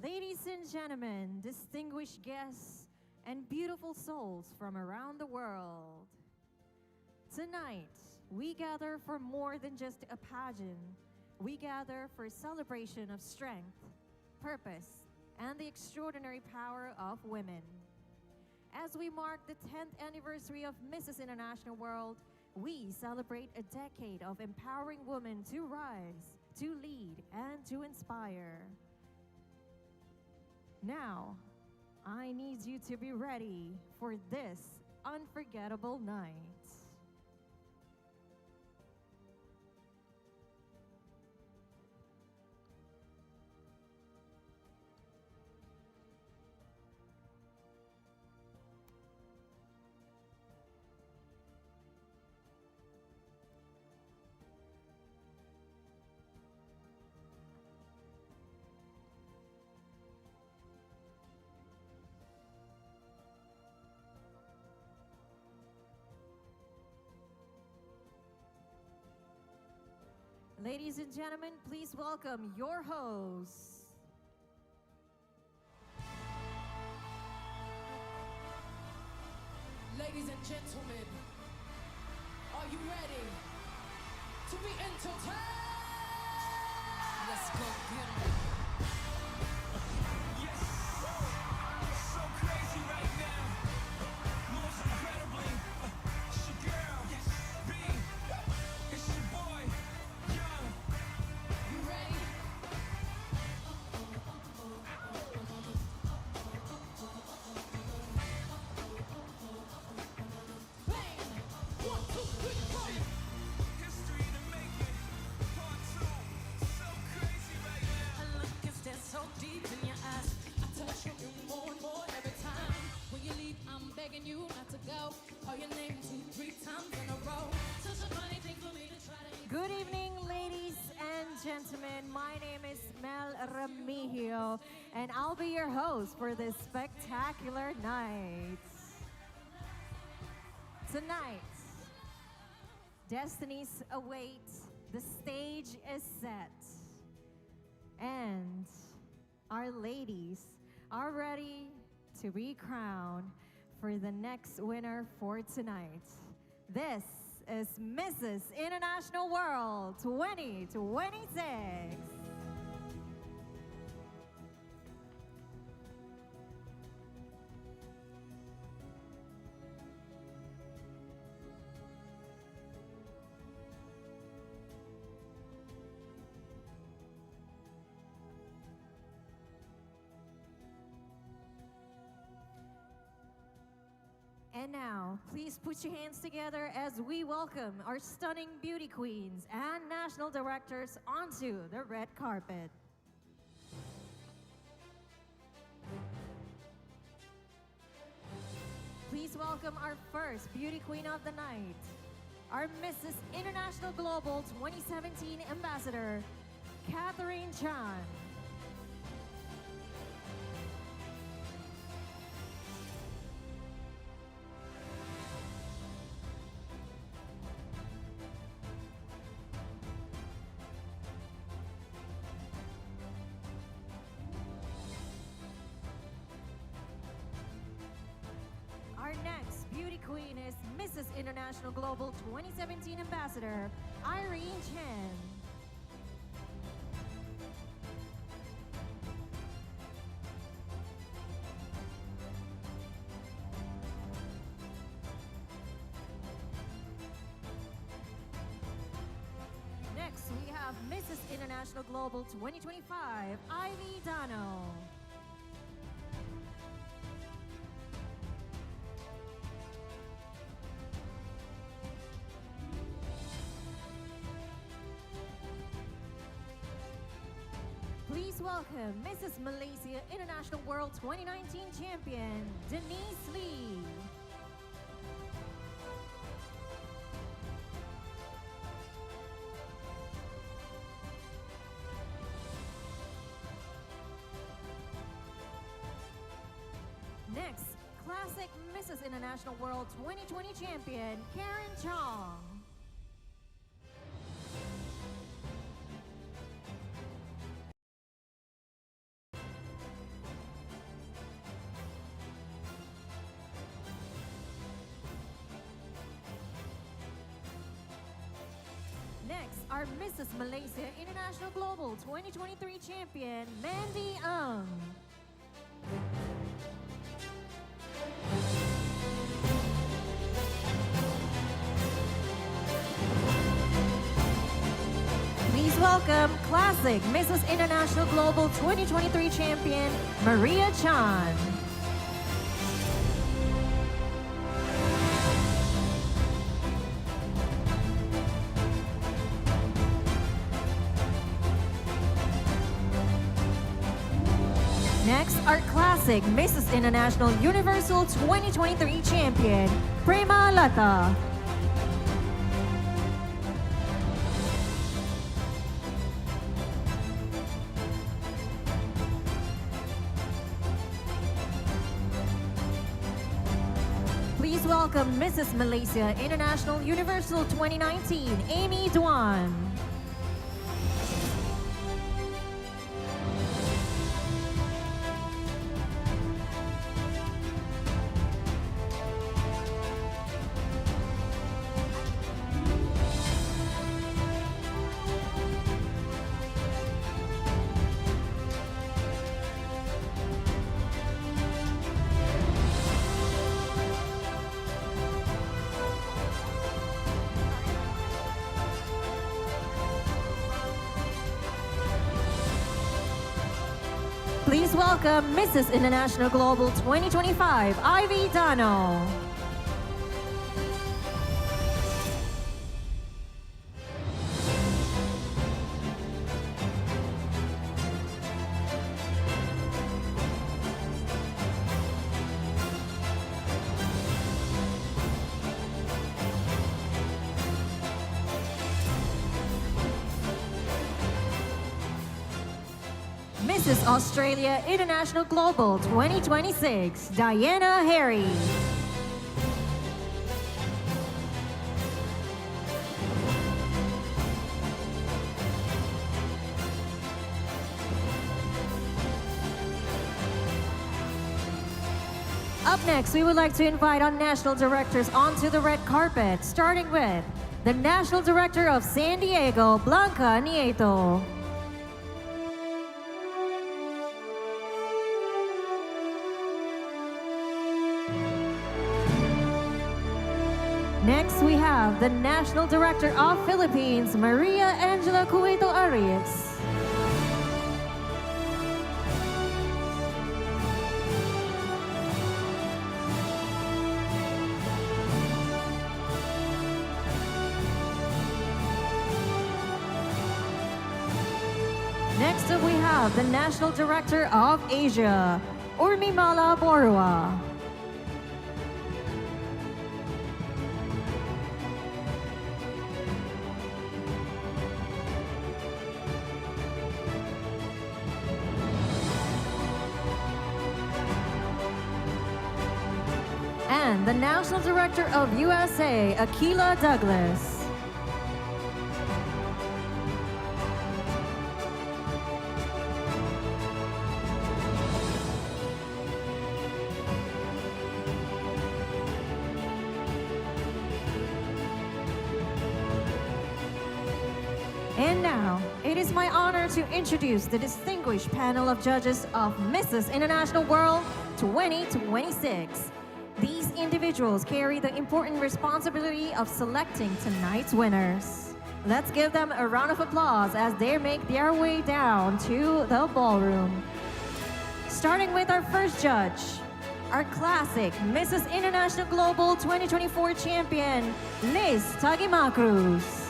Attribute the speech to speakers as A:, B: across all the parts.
A: Ladies and gentlemen, distinguished guests, and beautiful souls from around the world. Tonight, we gather for more than just a pageant. We gather for a celebration of strength, purpose, and the extraordinary power of women. As we mark the 10th anniversary of Mrs. International World, we celebrate a decade of empowering women to rise, to lead, and to inspire. Now, I need you to be ready for this unforgettable night. Ladies and gentlemen, please welcome your hosts.
B: Ladies and gentlemen, are you ready to be entertained? Let's go get 'em.
C: Yes, I'm so crazy right now. Most incredibly, it's your girl, yes, B, it's your boy, Young.
B: You ready? Bang! 1, 2, 3, 4.
C: History to make it, part 2. So crazy right now.
B: A look is there so deep in your eyes. I touch you more and more every time. When you leave, I'm begging you not to go. Call your name 2, 3 times in a row. Such a funny thing for me to try to.
A: Good evening, ladies and gentlemen. My name is Mel Remigio, and I'll be your host for this spectacular night. Tonight, destinies await, the stage is set, and our ladies are ready to be crowned for the next winner for tonight. This is Mrs. International World 2026. And now, please put your hands together as we welcome our stunning beauty queens and national directors onto the red carpet. Please welcome our first beauty queen of the night, our Mrs. International Global 2017 Ambassador, Catherine Chan. Our next beauty queen is Mrs. International Global 2017 Ambassador, Irene Chen. Next, we have Mrs. International Global 2025, Ivy Dano. Please welcome Mrs. Malaysia International World 2019 Champion, Denise Lee. Next, Classic Mrs. International World 2020 Champion, Karen Chong. our Mrs. Malaysia International Global 2023 champion, Mandy Ang. Please welcome Classic Mrs. International Global 2023 champion, Maria Chan. Next, our Classic Mrs. International Universal 2023 champion, Prema Lata. Please welcome Mrs. Malaysia International Universal 2019, Amy Duan. Please welcome Mrs. International Global 2025, Ivy Dano. Mrs. Australia International Global 2026, Diana Harry. Up next, we would like to invite our national directors onto the red carpet, starting with the National Director of San Diego, Blanca Nieto. Next, we have the National Director of Philippines, Maria Angela Cueto Arias. Next up, we have the National Director of Asia, Urmimala Borua. And the National Director of USA, Akila Douglas. And now, it is my honor to introduce the distinguished panel of judges of Mrs. International World 2026. These individuals carry the important responsibility of selecting tonight's winners. Let's give them a round of applause as they make their way down to the ballroom. Starting with our first judge, our classic Mrs. International Global 2024 champion, Liz Tagima Cruz.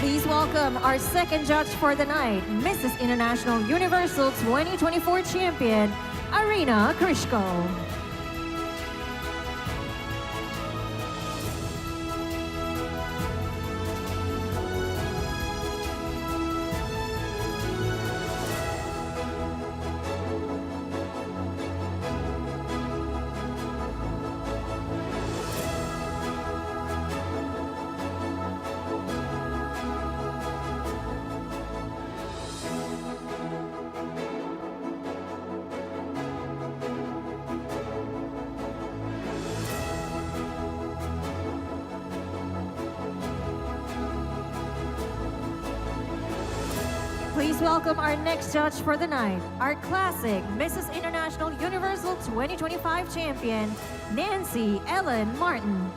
A: Please welcome our second judge for the night, Mrs. International Universal 2024 champion, Arena Krishko. Please welcome our next judge for the night, our classic Mrs. International Universal 2025 champion, Nancy Ellen Martin.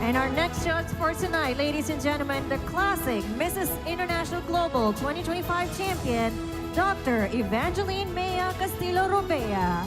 A: And our next judge for tonight, ladies and gentlemen, the classic Mrs. International Global 2025 champion, Dr. Evangeline Mea Castillo-Robea.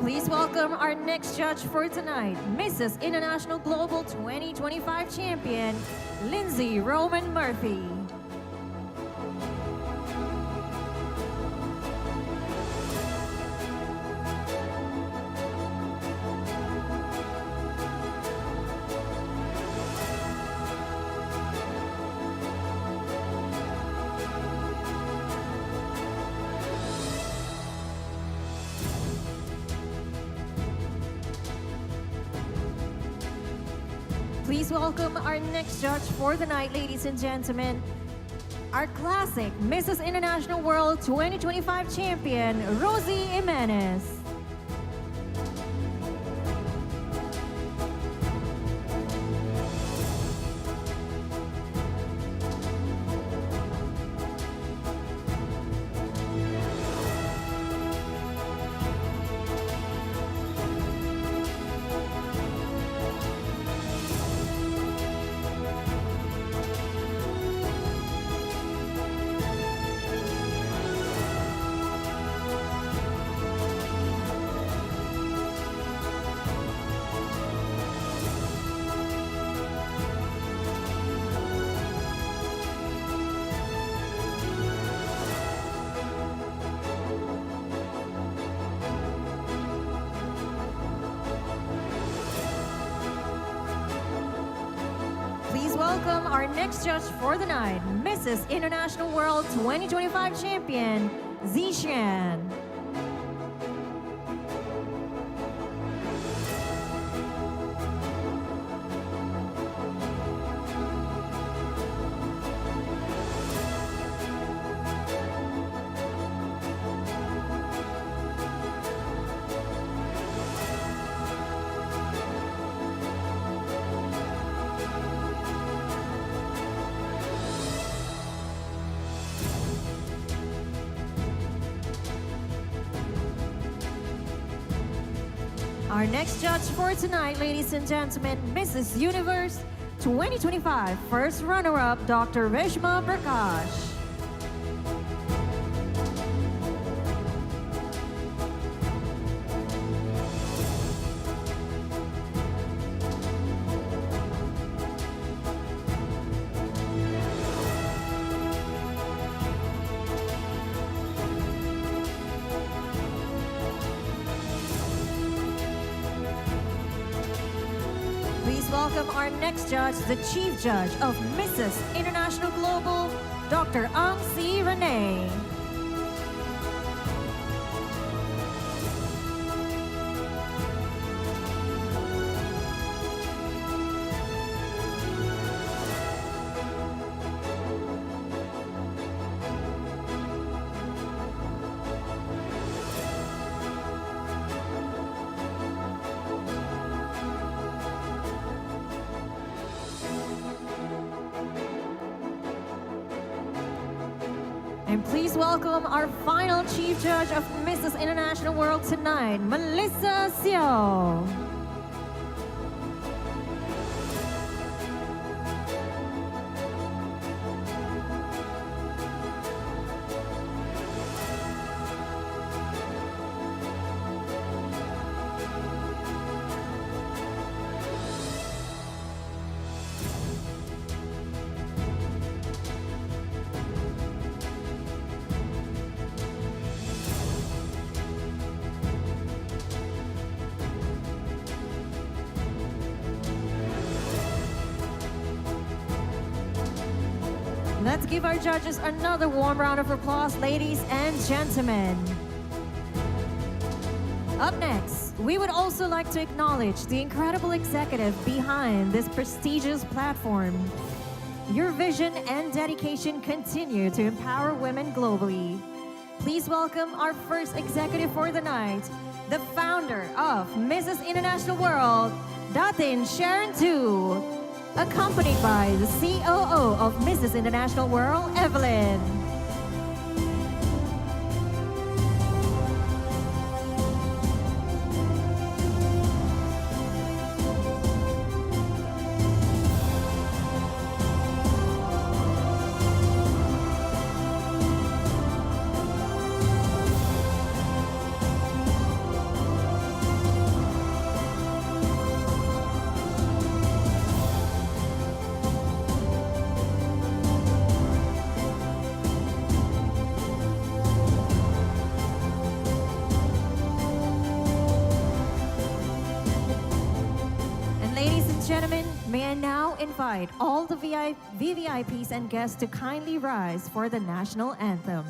A: Please welcome our next judge for tonight, Mrs. International Global 2025 champion, Lindsay Roman Murphy. Please welcome our next judge for the night, ladies and gentlemen, our classic Mrs. International World 2025 champion, Rosie Jimenez. Please welcome our next judge for the night, Mrs. International World 2025 champion, Zishan. Our next judge for tonight, ladies and gentlemen, Mrs. Universe 2025 first runner-up, Dr. Reshma Prakash. welcome our next judge, the Chief Judge of Mrs. International Global, Dr. Ang C. Renee. And please welcome our final Chief Judge of Mrs. International World tonight, Melissa Seo. Let's give our judges another warm round of applause, ladies and gentlemen. Up next, we would also like to acknowledge the incredible executive behind this prestigious platform. Your vision and dedication continue to empower women globally. Please welcome our first executive for the night, the founder of Mrs. International World, Datin Sharon Tu, accompanied by the COO of Mrs. International World, Evelyn. Gentlemen, may I now invite all the VVIPs and guests to kindly rise for the national anthem.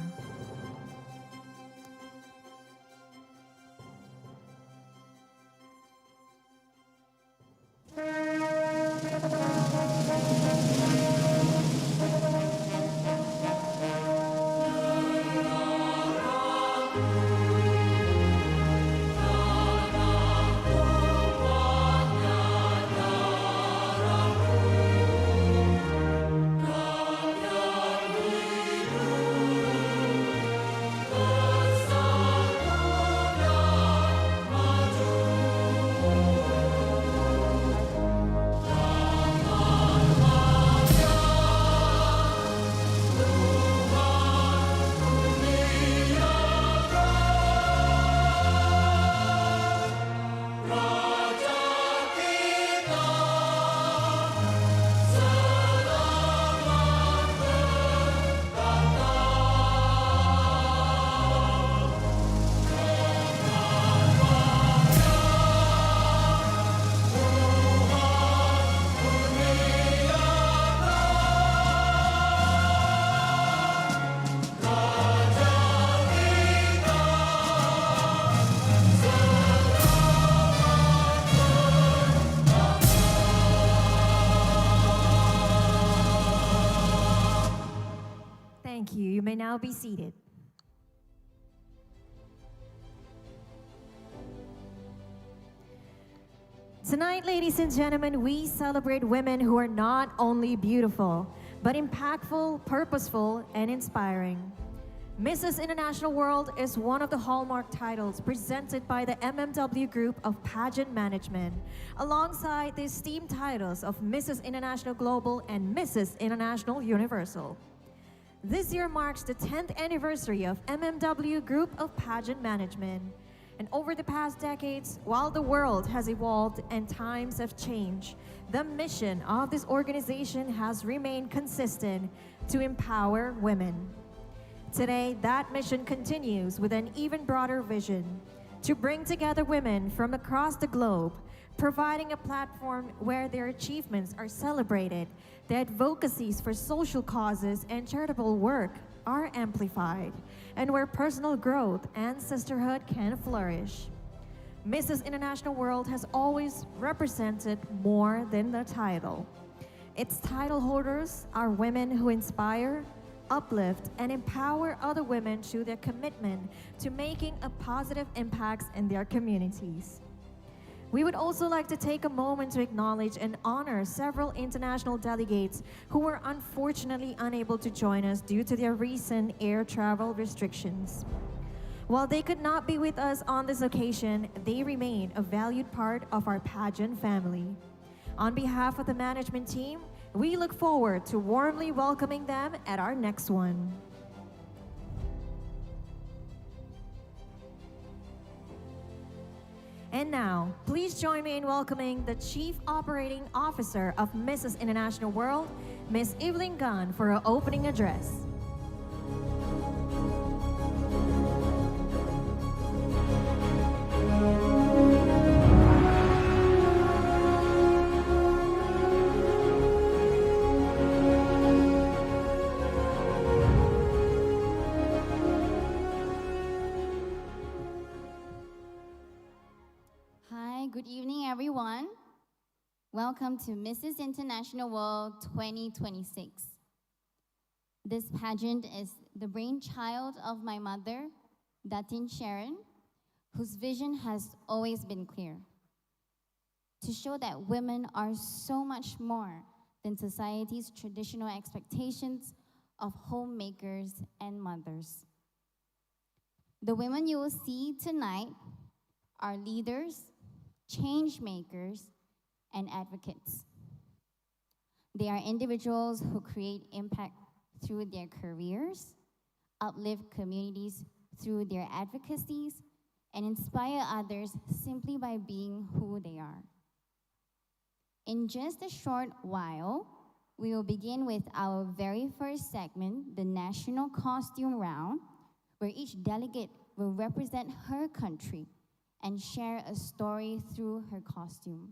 A: Thank you. You may now be seated. Tonight, ladies and gentlemen, we celebrate women who are not only beautiful, but impactful, purposeful, and inspiring. Mrs. International World is one of the hallmark titles presented by the MMW Group of Pageant Management, alongside the esteemed titles of Mrs. International Global and Mrs. International Universal. This year marks the 10th anniversary of MMW Group of Pageant Management. And over the past decades, while the world has evolved and times have changed, the mission of this organization has remained consistent: to empower women. Today, that mission continues with an even broader vision: to bring together women from across the globe, providing a platform where their achievements are celebrated, their advocacies for social causes and charitable work are amplified, and where personal growth and sisterhood can flourish. Mrs. International World has always represented more than the title. Its title holders are women who inspire, uplift, and empower other women through their commitment to making a positive impact in their communities. We would also like to take a moment to acknowledge and honor several international delegates who were unfortunately unable to join us due to their recent air travel restrictions. While they could not be with us on this occasion, they remain a valued part of our pageant family. On behalf of the management team, we look forward to warmly welcoming them at our next one. And now, please join me in welcoming the Chief Operating Officer of Mrs. International World, Ms. Evelyn Gunn, for her opening address.
D: Good evening, everyone. Welcome to Mrs. International World 2026. This pageant is the brainchild of my mother, Datin Sharon, whose vision has always been clear: to show that women are so much more than society's traditional expectations of homemakers and mothers. The women you will see tonight are leaders, change makers, and advocates. They are individuals who create impact through their careers, uplift communities through their advocacies, and inspire others simply by being who they are. In just a short while, we will begin with our very first segment, the National Costume Round, where each delegate will represent her country and share a story through her costume.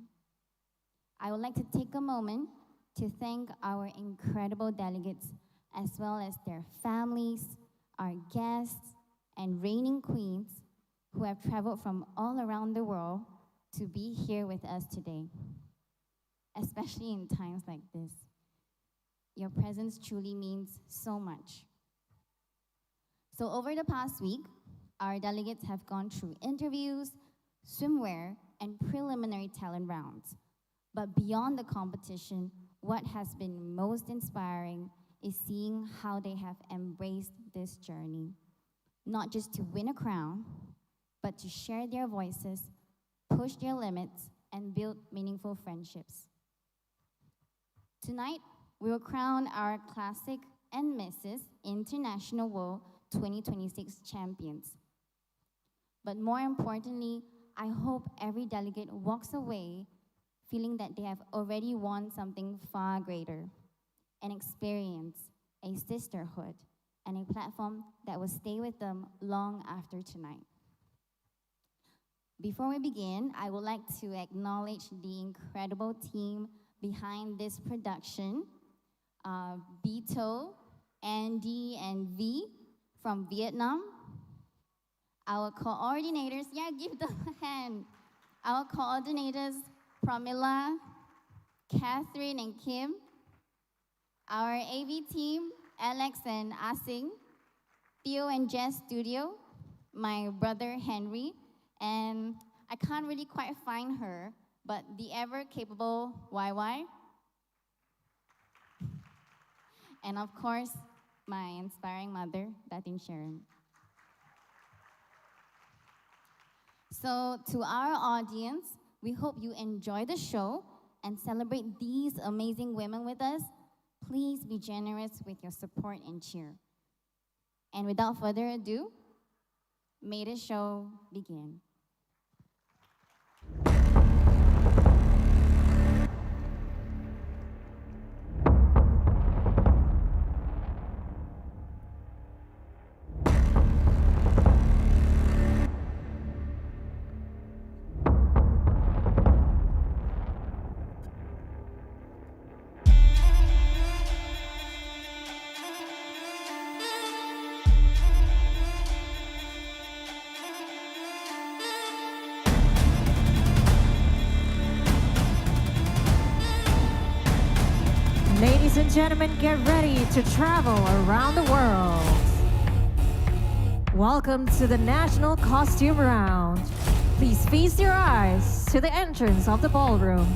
D: I would like to take a moment to thank our incredible delegates, as well as their families, our guests, and reigning queens who have traveled from all around the world to be here with us today, especially in times like this. Your presence truly means so much. So over the past week, our delegates have gone through interviews, swimwear, and preliminary talent rounds. But beyond the competition, what has been most inspiring is seeing how they have embraced this journey, not just to win a crown, but to share their voices, push their limits, and build meaningful friendships. Tonight, we will crown our Classic and Mrs. International World 2026 champions. But more importantly, I hope every delegate walks away feeling that they have already won something far greater, an experience, a sisterhood, and a platform that will stay with them long after tonight. Before we begin, I would like to acknowledge the incredible team behind this production, Beto, Andy, and V from Vietnam. Our coordinators, give them a hand. Our coordinators, Pramila, Catherine, and Kim. Our AV team, Alex and Asing, Theo and Jess Studio, my brother Henry, and I can't really quite find her, but the ever-capable YY. And of course, my inspiring mother, Datin Sharon. So to our audience, we hope you enjoy the show and celebrate these amazing women with us. Please be generous with your support and cheer. And without further ado, may the show begin.
A: Ladies and gentlemen, get ready to travel around the world. Welcome to the National Costume Round. Please feast your eyes to the entrance of the ballroom.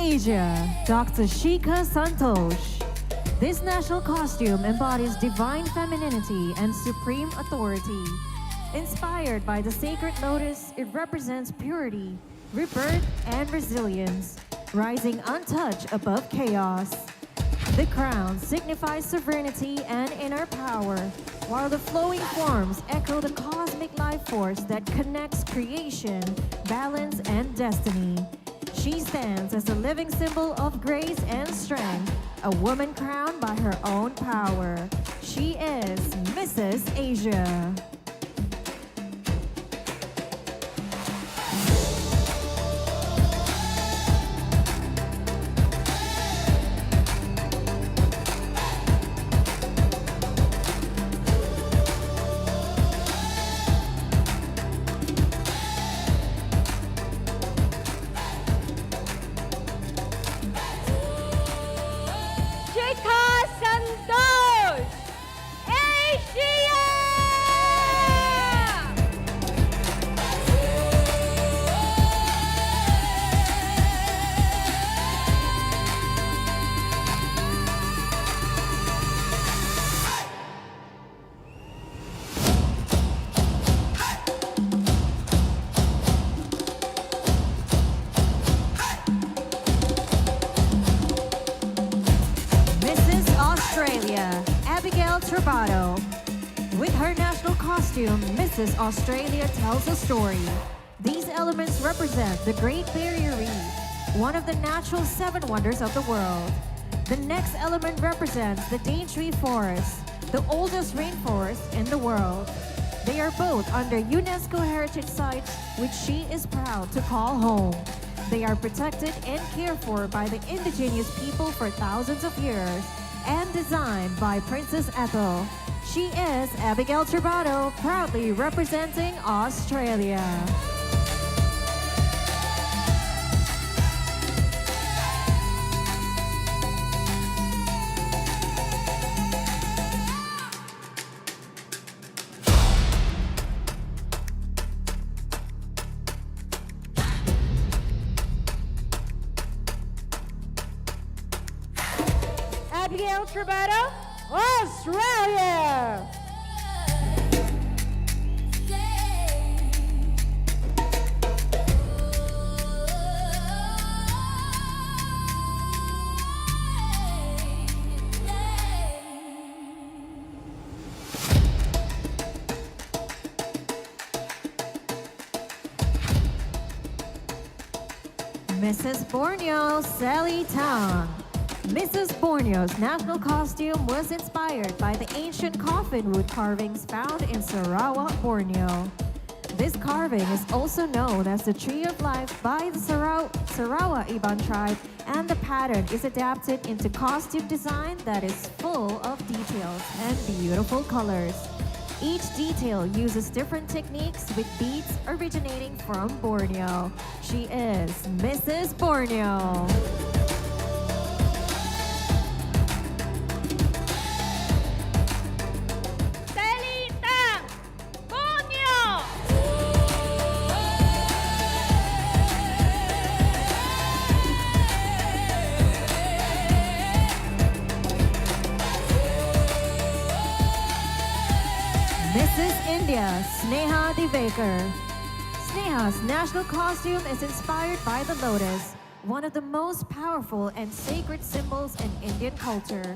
A: Asia, Dr. Shika Santosh. This national costume embodies divine femininity and supreme authority. Inspired by the sacred lotus, it represents purity, rebirth, and resilience, rising untouched above chaos. The crown signifies sovereignty and inner power, while the flowing forms echo the cosmic life force that connects creation, balance, and destiny. She stands as a living symbol of grace and strength, a woman crowned by her own power. She is Mrs. Asia.
E: Shika Santosh! Asia!
A: Mrs. Australia, Abigail Turbado. With her national costume, Mrs. Australia tells a story. These elements represent the Great Barrier Reef, one of the natural seven wonders of the world. The next element represents the Daintree Forest, the oldest rainforest in the world. They are both under UNESCO Heritage Sites, which she is proud to call home. They are protected and cared for by the indigenous people for thousands of years and designed by Princess Ethel. She is Abigail Turbado, proudly representing Australia.
E: Abigail Turbado, Australia!
A: Mrs. Borneo, Sally Tang. Mrs. Borneo's national costume was inspired by the ancient coffin wood carvings found in Sarawak, Borneo. This carving is also known as the Tree of Life by the Sarawak Iban tribe, and the pattern is adapted into costume design that is full of details and beautiful colors. Each detail uses different techniques with beads originating from Borneo. She is Mrs. Borneo. Mrs. India, Sneha Divekar. Sneha's national costume is inspired by the lotus, one of the most powerful and sacred symbols in Indian culture.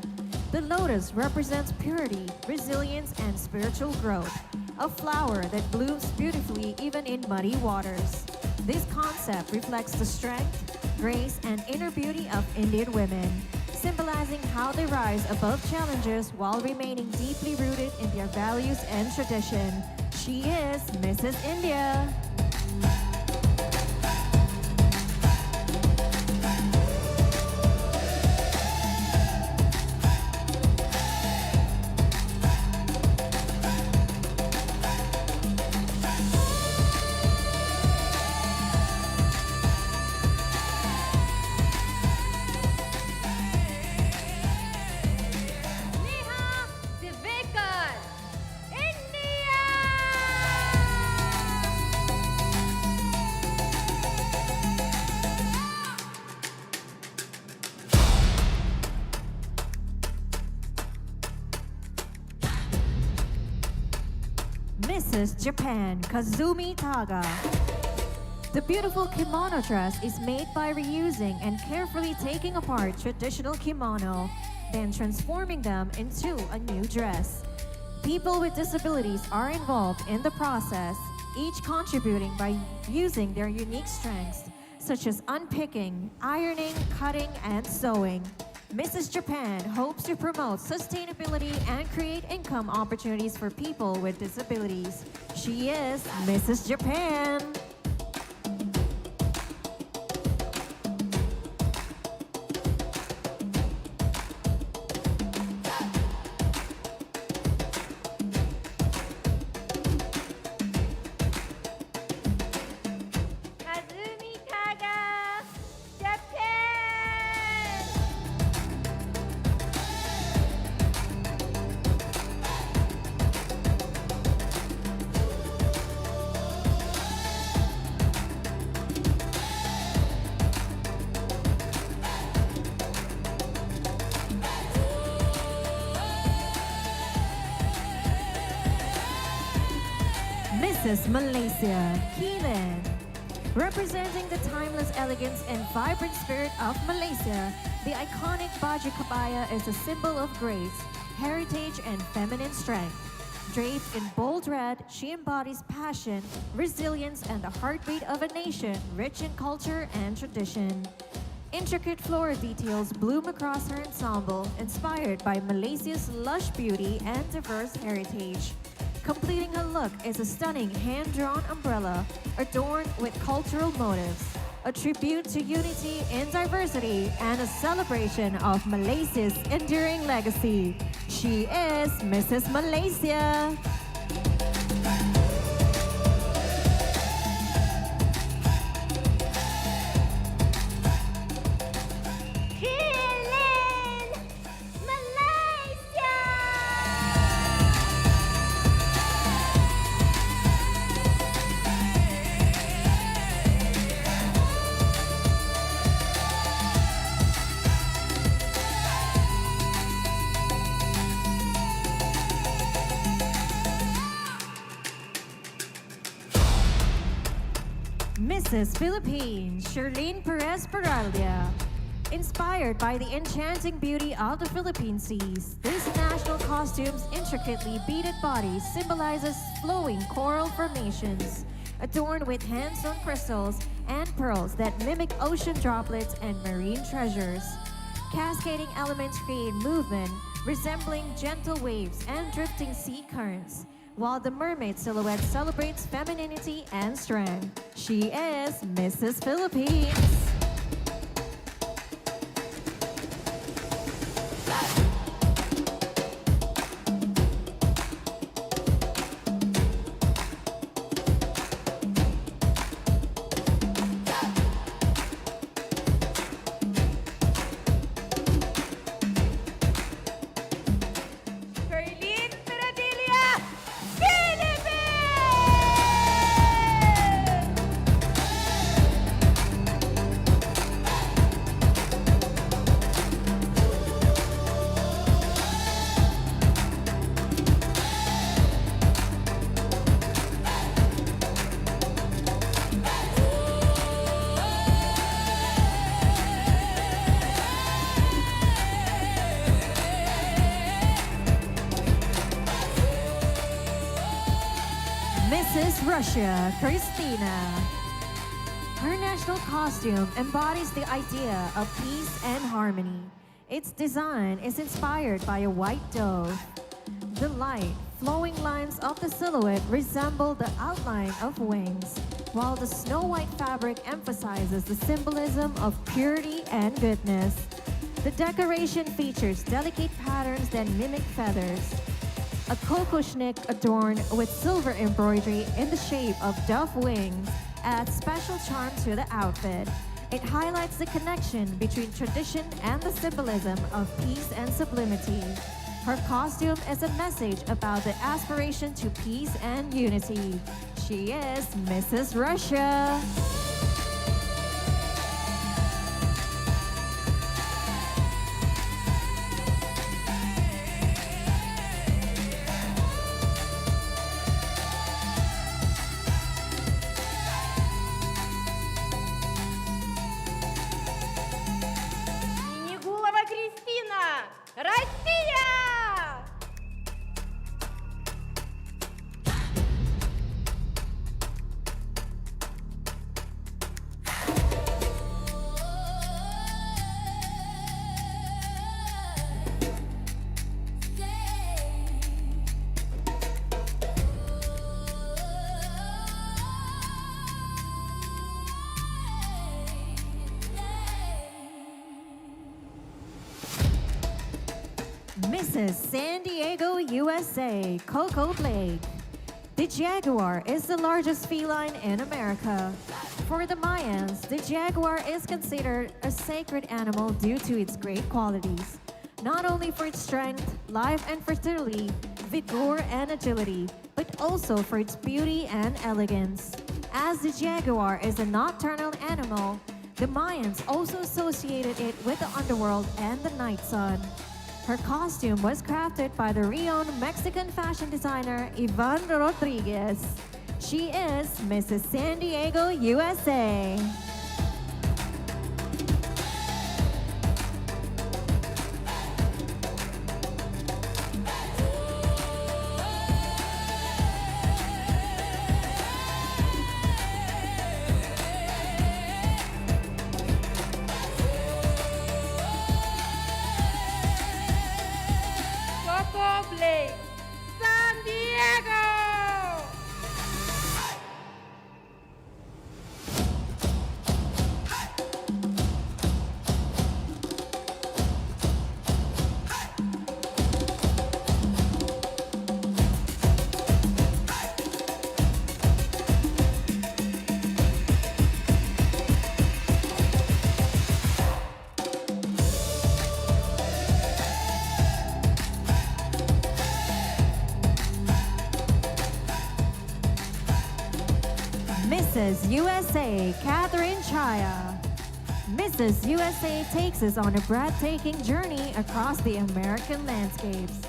A: The lotus represents purity, resilience, and spiritual growth, a flower that blooms beautifully even in muddy waters. This concept reflects the strength, grace, and inner beauty of Indian women, symbolizing how they rise above challenges while remaining deeply rooted in their values and tradition. She is Mrs. India.
E: Divekar, India!
A: Mrs. Japan Kazumi Taga. The beautiful kimono dress is made by reusing and carefully taking apart traditional kimono, then transforming them into a new dress. People with disabilities are involved in the process, each contributing by using their unique strengths, such as unpicking, ironing, cutting, and sewing. Mrs. Japan hopes to promote sustainability and create income opportunities for people with disabilities. She is Mrs. Japan.
E: Kazumi Taga, Japan!
A: Mrs. Malaysia, Keelan. Representing the timeless elegance and vibrant spirit of Malaysia, the iconic baju kebaya is a symbol of grace, heritage, and feminine strength. Draped in bold red, she embodies passion, resilience, and the heartbeat of a nation rich in culture and tradition. Intricate floral details bloom across her ensemble, inspired by Malaysia's lush beauty and diverse heritage. Completing her look is a stunning hand-drawn umbrella adorned with cultural motifs, a tribute to unity in diversity and a celebration of Malaysia's enduring legacy. She is Mrs. Malaysia.
E: Keelan, Malaysia!
A: Mrs. Philippines, Shirlene Perez Peralta. Inspired by the enchanting beauty of the Philippine seas, this national costume's intricately beaded body symbolizes flowing coral formations, adorned with hand-sewn crystals and pearls that mimic ocean droplets and marine treasures. Cascading elements create movement, resembling gentle waves and drifting sea currents, while the mermaid silhouette celebrates femininity and strength. She is Mrs. Philippines.
E: Perlin Peradilla, Philippines!
A: Mrs. Russia, Christina. Her national costume embodies the idea of peace and harmony. Its design is inspired by a white dove. The light, flowing lines of the silhouette resemble the outline of wings, while the snow-white fabric emphasizes the symbolism of purity and goodness. The decoration features delicate patterns that mimic feathers. A kokoshnik adorned with silver embroidery in the shape of dove wings adds special charm to the outfit. It highlights the connection between tradition and the symbolism of peace and sublimity. Her costume is a message about the aspiration to peace and unity. She is Mrs. Russia. Mrs. San Diego, USA, Coco Blake. The jaguar is the largest feline in America. For the Mayans, the jaguar is considered a sacred animal due to its great qualities, not only for its strength, life and fertility, vigor and agility, but also for its beauty and elegance. As the jaguar is a nocturnal animal, the Mayans also associated it with the underworld and the night sun. Her costume was crafted by the renowned Mexican fashion designer Ivan Rodriguez. She is Mrs. San Diego, USA.
E: Coco Blake, San Diego.
A: Mrs. USA, Catherine Chaya. Mrs. USA takes us on a breathtaking journey across the American landscapes.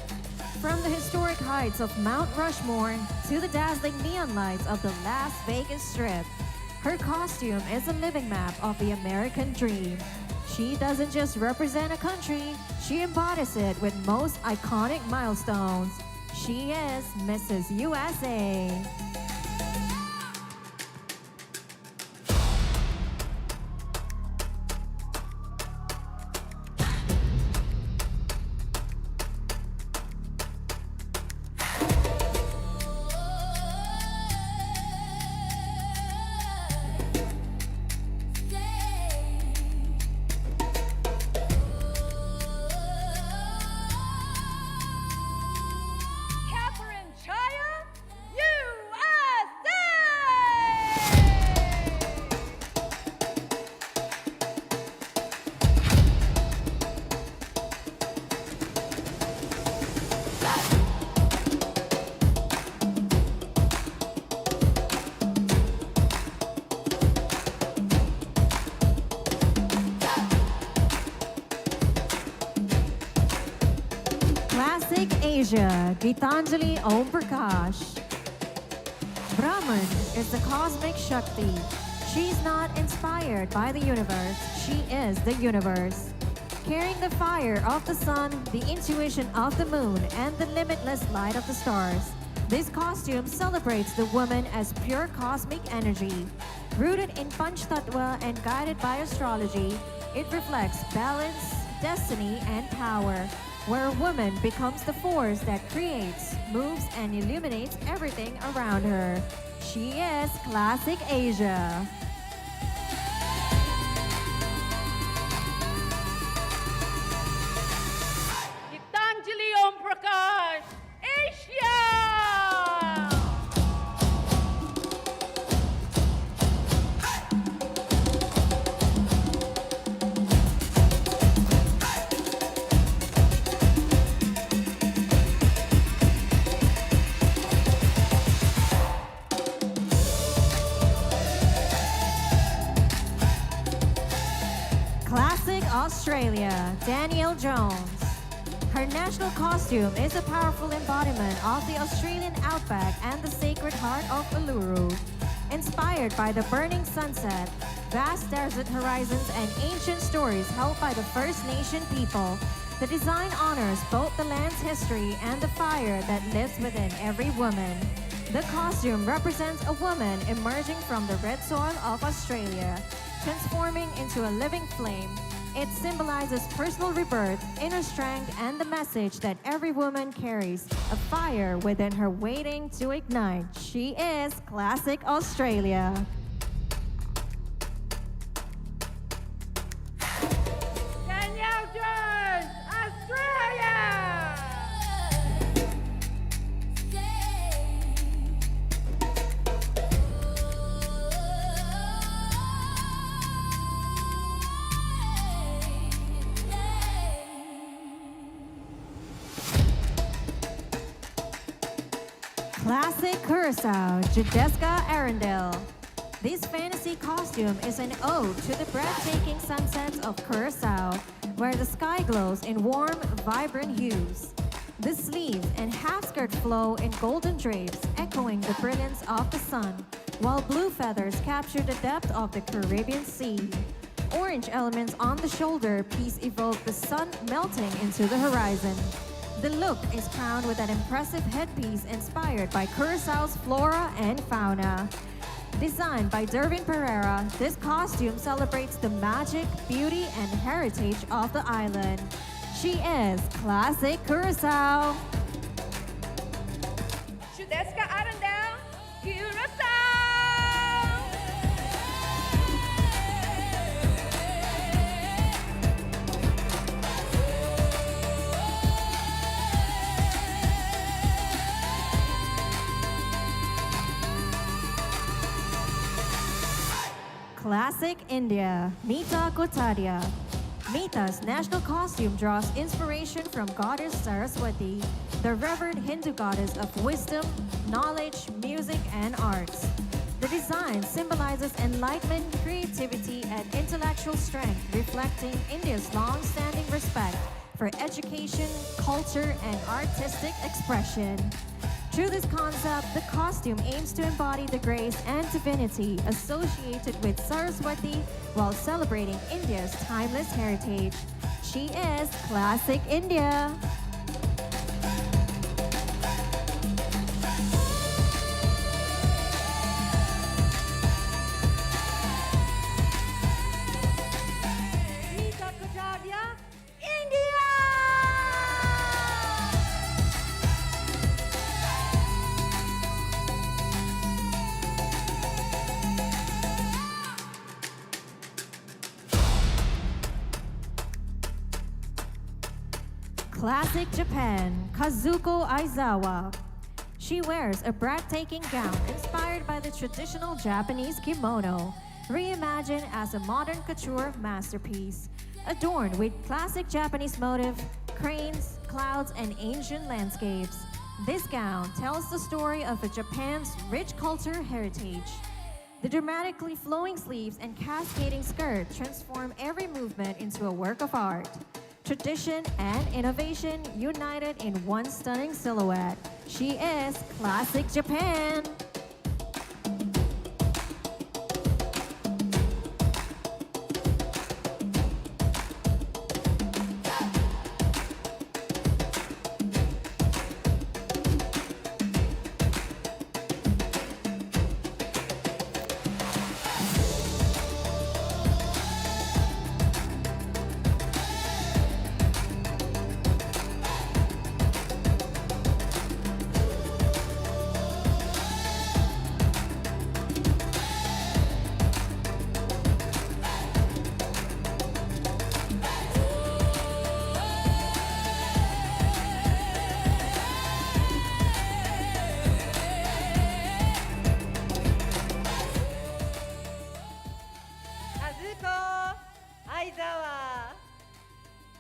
A: From the historic heights of Mount Rushmore to the dazzling neon lights of the Las Vegas Strip, her costume is a living map of the American dream. She doesn't just represent a country, she embodies it with most iconic milestones. She is Mrs. USA.
E: Catherine Chaya, USA.
A: Classic Asia, Gitanjali Om Prakash. Brahman is the cosmic Shakti. She's not inspired by the universe, she is the universe. Carrying the fire of the sun, the intuition of the moon, and the limitless light of the stars, this costume celebrates the woman as pure cosmic energy. Rooted in Panchtattva and guided by astrology, it reflects balance, destiny, and power, where a woman becomes the force that creates, moves, and illuminates everything around her. She is Classic Asia.
E: Gitanjali Om Prakash, Asia.
A: Classic Australia, Danielle Jones. Her national costume is a powerful embodiment of the Australian outback and the sacred heart of Uluru. Inspired by the burning sunset, vast desert horizons, and ancient stories held by the First Nation people, the design honors both the land's history and the fire that lives within every woman. The costume represents a woman emerging from the red soil of Australia, transforming into a living flame. It symbolizes personal rebirth, inner strength, and the message that every woman carries a fire within her waiting to ignite. She is Classic Australia.
E: Danielle Jones, Australia.
A: Classic Curacao, Judeska Arundel. This fantasy costume is an ode to the breathtaking sunsets of Curacao, where the sky glows in warm, vibrant hues. The sleeves and half-skirt flow in golden drapes, echoing the brilliance of the sun, while blue feathers capture the depth of the Caribbean Sea. Orange elements on the shoulder piece evoke the sun melting into the horizon. The look is crowned with an impressive headpiece inspired by Curaçao's flora and fauna. Designed by Dervin Pereira, this costume celebrates the magic, beauty, and heritage of the island. She is Classic Curaçao.
E: Judeska Arundel, Curaçao.
A: Classic India, Mita Kotaria. Mita's national costume draws inspiration from goddess Saraswati, the revered Hindu goddess of wisdom, knowledge, music, and arts. The design symbolizes enlightenment, creativity, and intellectual strength, reflecting India's long-standing respect for education, culture, and artistic expression. Through this concept, the costume aims to embody the grace and divinity associated with Saraswati while celebrating India's timeless heritage. She is Classic India.
E: Mita Kotaria, India.
A: Classic Japan, Kazuko Aizawa. She wears a breathtaking gown inspired by the traditional Japanese kimono, reimagined as a modern couture masterpiece. Adorned with classic Japanese motif, cranes, clouds, and ancient landscapes, this gown tells the story of Japan's rich culture heritage. The dramatically flowing sleeves and cascading skirt transform every movement into a work of art. Tradition and innovation united in one stunning silhouette. She is Classic Japan.
E: Kazuko Aizawa,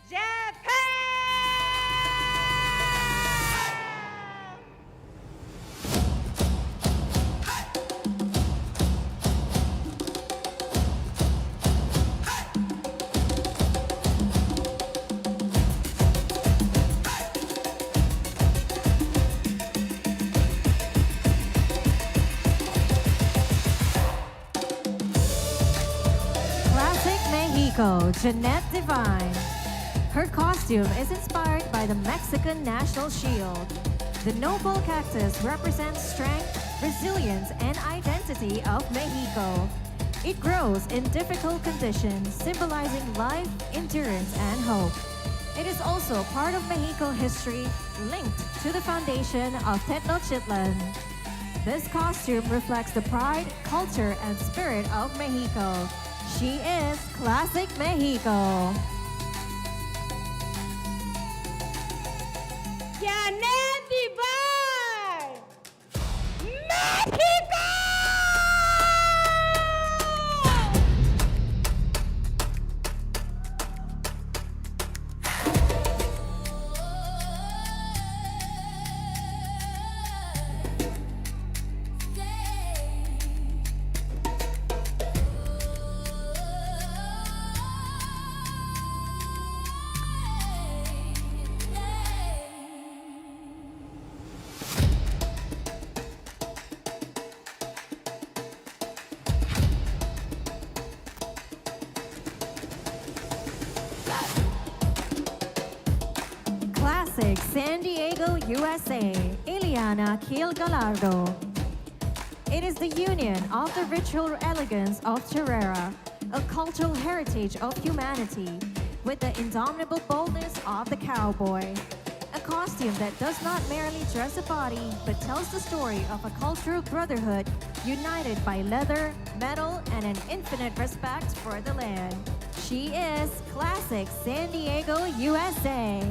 E: Japan.
A: Classic Mexico, Jeanette Divine. Her costume is inspired by the Mexican national shield. The noble cactus represents strength, resilience, and identity of Mexico. It grows in difficult conditions, symbolizing life, endurance, and hope. It is also part of Mexico history, linked to the foundation of Tenochtitlan. This costume reflects the pride, culture, and spirit of Mexico. She is Classic Mexico.
E: Janet Divine, Mexico.
A: Classic San Diego, USA, Ileana Kiel Gallardo. It is the union of the ritual elegance of Terrera, a cultural heritage of humanity, with the indomitable boldness of the cowboy. A costume that does not merely dress a body, but tells the story of a cultural brotherhood united by leather, metal, and an infinite respect for the land. She is Classic San Diego, USA.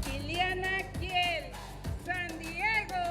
E: Ileana Kiel, San Diego.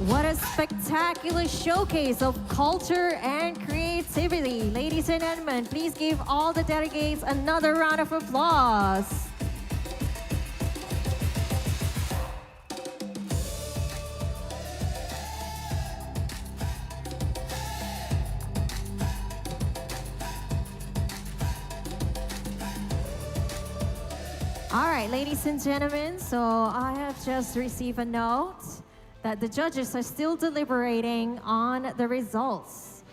A: What a spectacular showcase of culture and creativity. Ladies and gentlemen, please give all the delegates another round of applause. All right, ladies and gentlemen, so I have just received a note that the judges are still deliberating on the results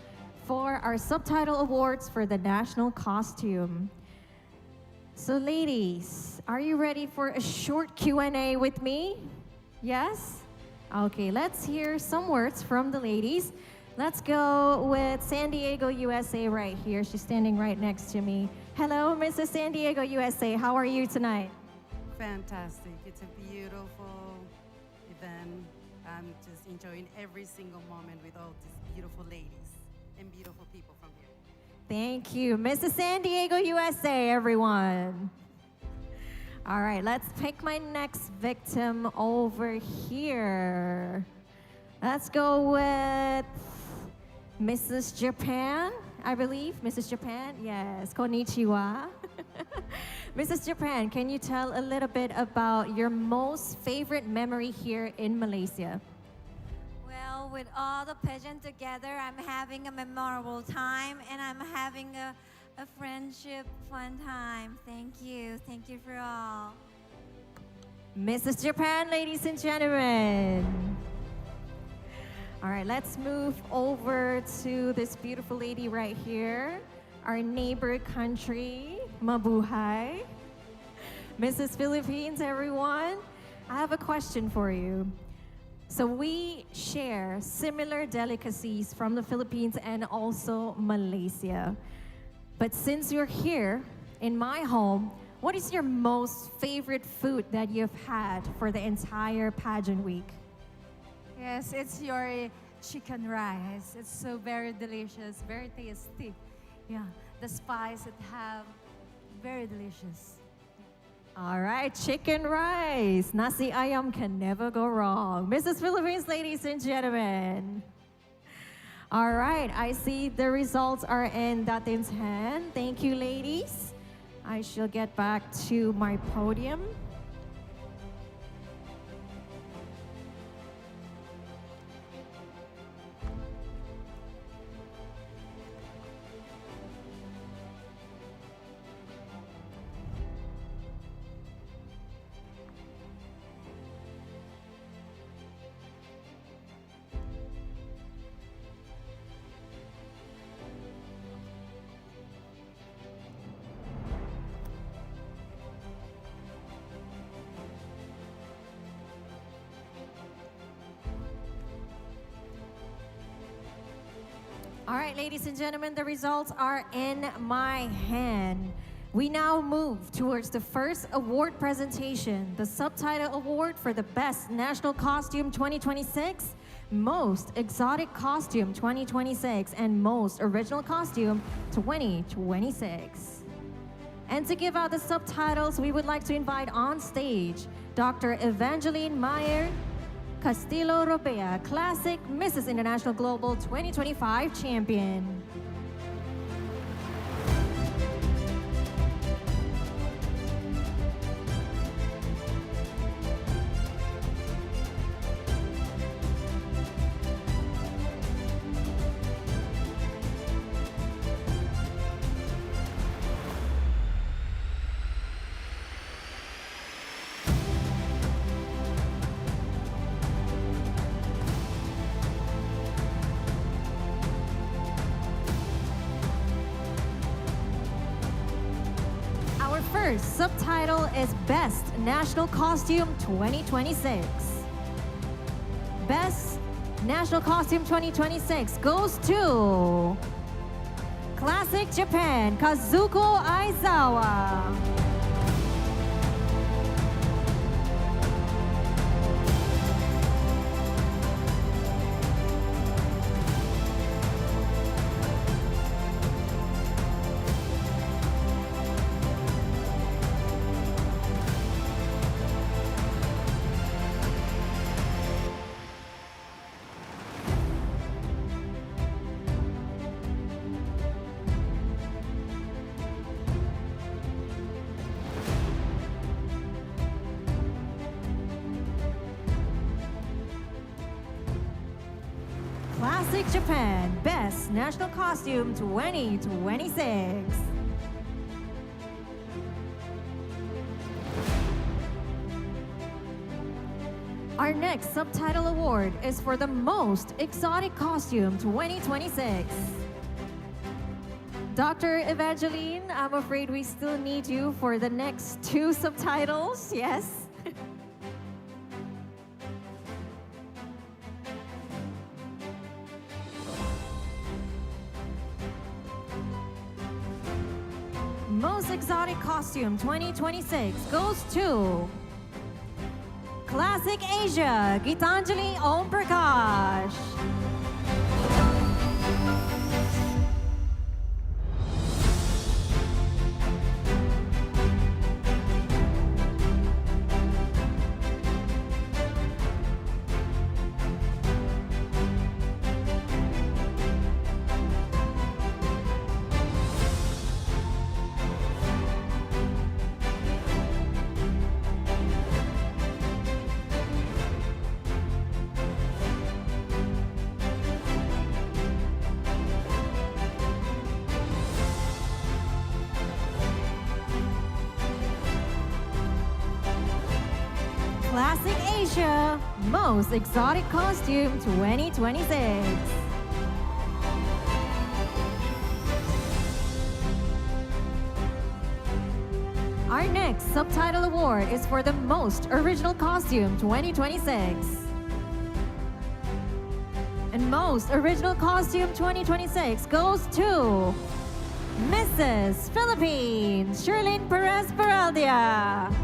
A: for our Subtitle Awards for the National Costume. So ladies, are you ready for a short Q&A with me? Yes? Okay, let's hear some words from the ladies. Let's go with San Diego, USA right here. She's standing right next to me. Hello, Mrs. San Diego, USA. How are you tonight?
F: Fantastic. It's a beautiful event. I'm just enjoying every single moment with all these beautiful ladies and beautiful people from here.
A: Thank you. Mrs. San Diego, USA, everyone. All right, let's pick my next victim over here. Let's go with Mrs. Japan, I believe. Mrs. Japan, yes. Konnichiwa. Mrs. Japan, can you tell a little bit about your most favorite memory here in Malaysia?
G: Well, with all the pageant together, I'm having a memorable time and I'm having a friendship fun time. Thank you. Thank you for all.
A: Mrs. Japan, ladies and gentlemen. All right, let's move over to this beautiful lady right here, our neighbor country, Mabuhay. Mrs. Philippines, everyone. I have a question for you. So we share similar delicacies from the Philippines and also Malaysia. But since you're here in my home, what is your most favorite food that you've had for the entire pageant week?
H: Yes, it's your chicken rice. It's so very delicious, very tasty. Yeah, the spice it have, very delicious.
A: All right, chicken rice. Nasi ayam can never go wrong. Mrs. Philippines, ladies and gentlemen. All right, I see the results are in Datin's hand. Thank you, ladies. I shall get back to my podium. All right, ladies and gentlemen, the results are in my hand. We now move towards the first award presentation, the Subtitle Award for the Best National Costume 2026, Most Exotic Costume 2026, and Most Original Costume 2026. And to give out the subtitles, we would like to invite on stage Dr. Evangeline Meyer Castillo Robea, Classic Mrs. International Global 2025 champion. first subtitle is Best National Costume 2026. Best National Costume 2026 goes to Classic Japan, Kazuko Aizawa. Classic Japan, Best National Costume 2026. Our next subtitle award is for the Most Exotic Costume 2026. Dr. Evangeline, I'm afraid we still need you for the next two subtitles, yes? Most Exotic Costume 2026 goes to Classic Asia, Gitanjali Om Prakash. Classic Asia, Most Exotic Costume 2026. Our next subtitle award is for the Most Original Costume 2026. And Most Original Costume 2026 goes to Mrs. Philippines, Sherlyn Perez Peraldia.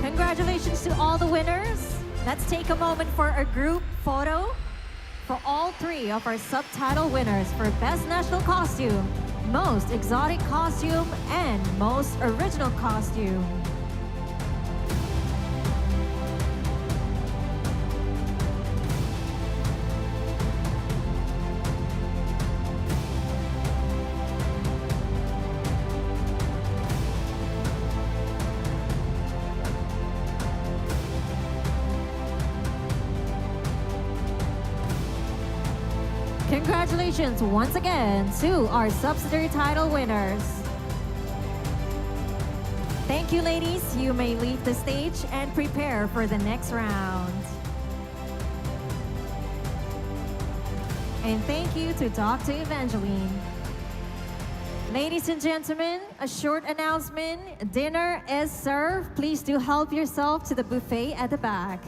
A: Congratulations to all the winners. Let's take a moment for a group photo for all three of our subtitle winners for Best National Costume, Most Exotic Costume, and Most Original Costume. Congratulations once again to our subsidiary title winners. Thank you, ladies. You may leave the stage and prepare for the next round. And thank you to Dr. Evangeline. Ladies and gentlemen, a short announcement. Dinner is served. Please do help yourself to the buffet at the back.